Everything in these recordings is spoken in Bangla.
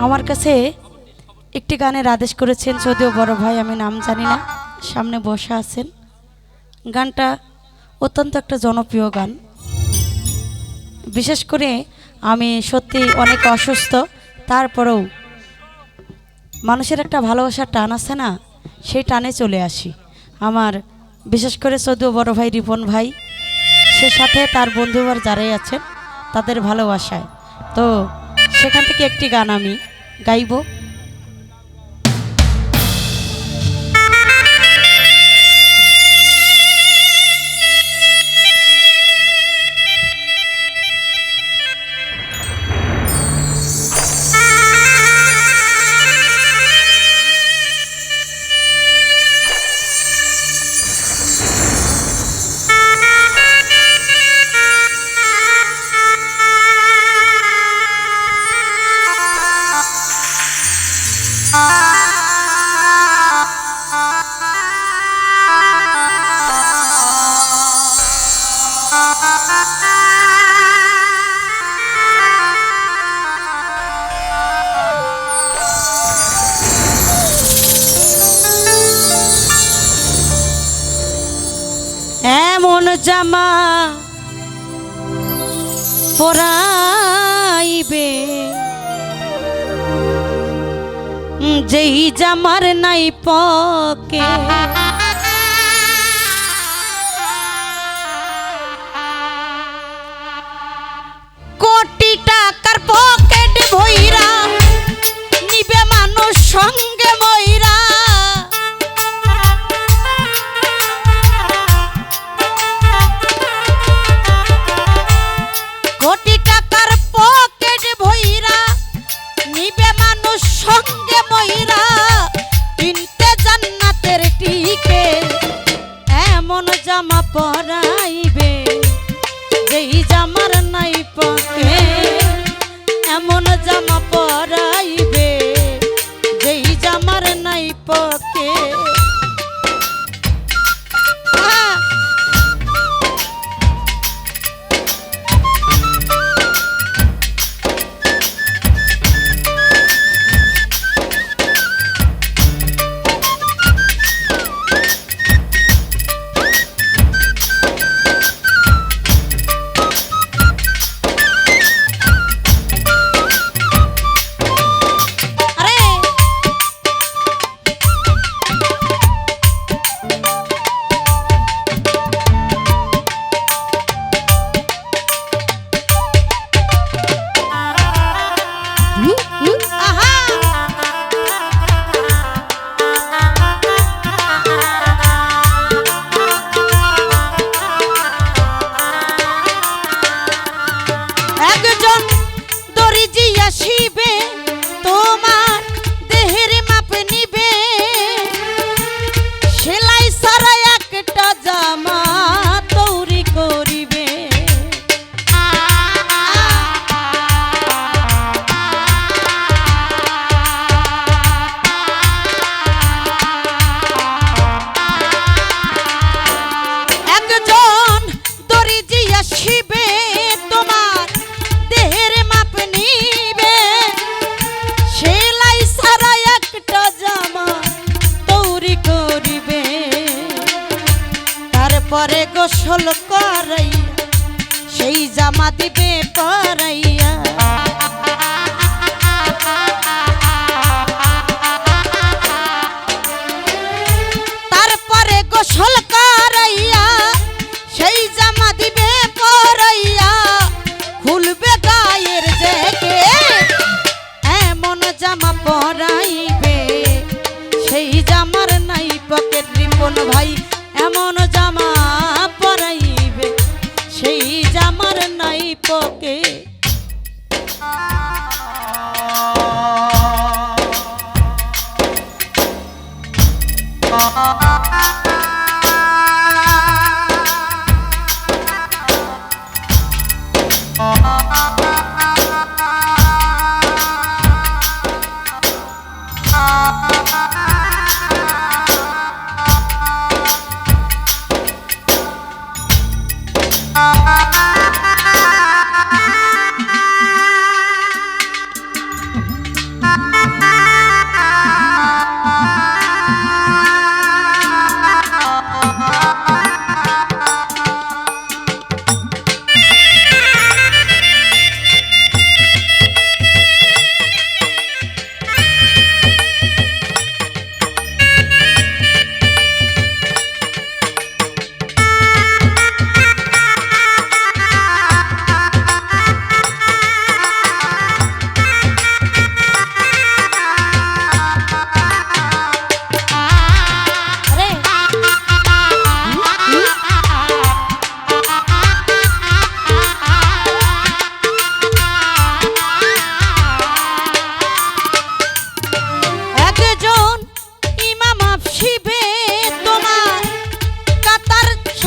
আমার কাছে একটি গানের আদেশ করেছেন, যদিও বড় ভাই আমি নাম জানি না, সামনে বসে আছেন। গানটা অত্যন্ত একটা জনপ্রিয় গান। বিশেষ করে আমি সত্যি অনেক অসুস্থ, তারপরেও মানুষের একটা ভালোবাসার টান আছে না, সেই টানে চলে আসি। আমার বিশেষ করে যদিও বড় ভাই রিপন ভাই, সে সাথে তার বন্ধুবার যারাই আছেন তাদের ভালোবাসায়, তো সেখান থেকে একটি গান আমি গাইব। এমন জামা পরাইবে যেই জামার নাই পকে, কোটি টাকার পকেট ভইরা নিবে মানুষ সঙ্গে মইরা, কোটি টাকার পকেট ভইরা নিবে মানুষ সঙ্গে মইরা, কিনতে জান্নাতের টিকে এমন জামা পরাইবে যেই জামার নাই পকে, এমন জামা পরাইবে যেই জামার নাই পকে। আসিবে তোমার দেহের মাপ নিবে, সেলাই সারা একটা জামা তৈরি করিবে, একজন দরিজি আসিবে তোমার দেহের মাপ নিবে, সেলাই সারা একটা জামা তৈরি করিবে, তারপরে গোসল করাইয়া সেই জামা দিবে পরাইয়া, তারপরে গোসল করাইয়া সেই জামা দিবে পরাইয়া, খুলবে গায়ের জ্যাকেট এমন জামা পরাইবে সেই জামার নাই পকেট। রিপন ভাই এমন জামা পরাইবে সেই জামার নাই পকেট।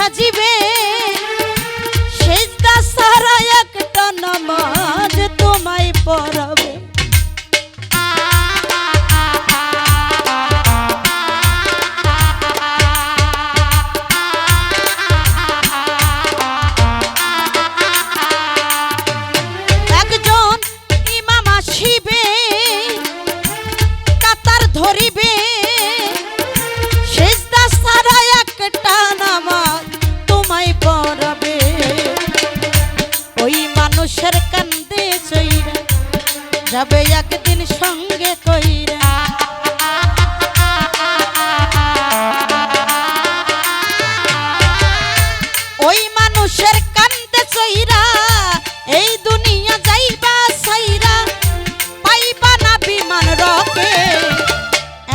সাজিবে সেজদা সারা একটা নামাজ তোমায় পড়াবে একজন ইমাম আসিবে কাতার ধরিবে সেজদা সারা একটা নামাজ তোমায় পড়াবে ওই মানুষের কান্দে চইরা যাবে একদিন সঙ্গে কইরা ওই মানুষের কান্দে চইরা এই দুনিয়া যাইবা সাইরা পাইবা না বিমান রকে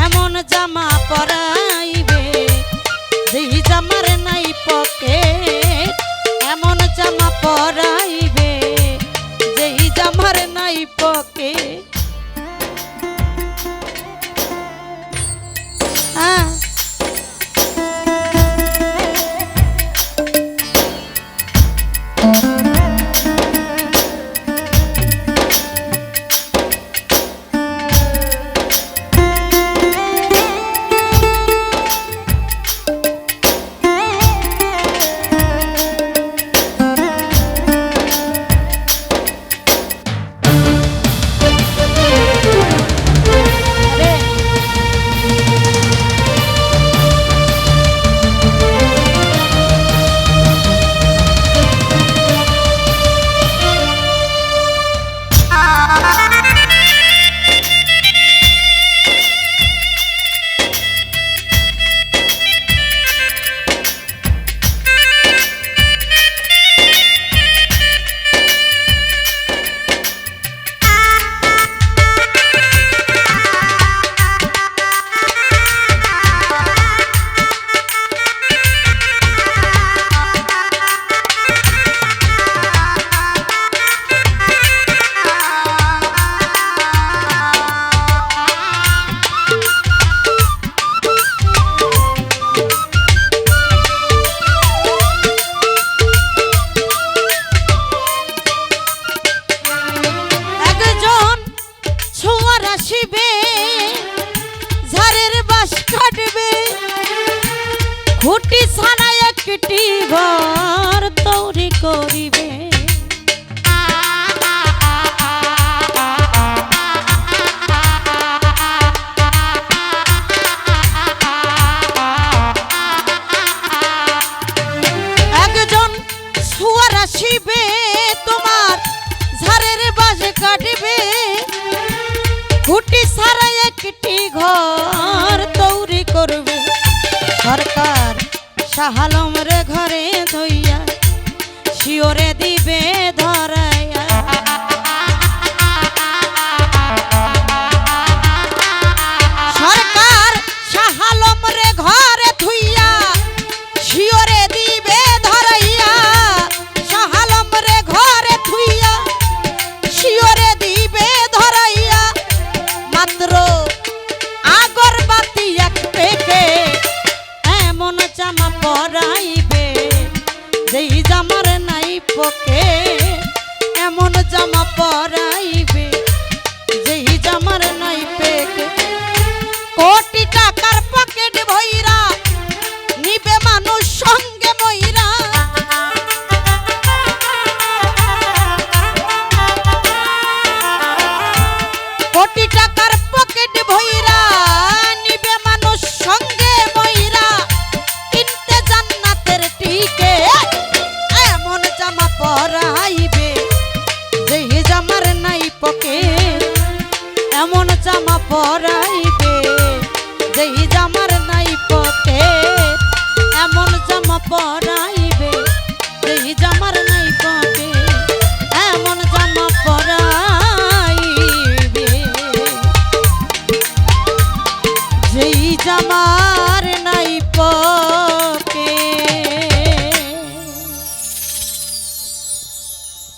এমন জামা পরাইবে যেই জামার নাই পকে এমন জামা পরাইবে যেই জামার নাই পকে আসিবে ঝাড়ের বাস কাটবে খুঁটি ছাড়া একটি ঘর তৈরি করিবে একজন শুয়ার আসিবে তোমার ঝাড়ের বাস কাটবে খুঁটি ছাড়া একটি ঘর তৈরি করবে সরকার শাহালম রে ঘরে ধইয়া শিওরে দিবে ধরাইয়া সরকার শাহালম রে ঘরে ধুইয়া শিওরে দিবে ধরাইয়া শাহালম রে ঘরে ধুইয়া শিওরে দিবে ধরাইয়া মাত্র আগরবাতি এক পেকে এমন জামা পরাইবে যেই জামার নাই পকে এমন জামা পরাইবে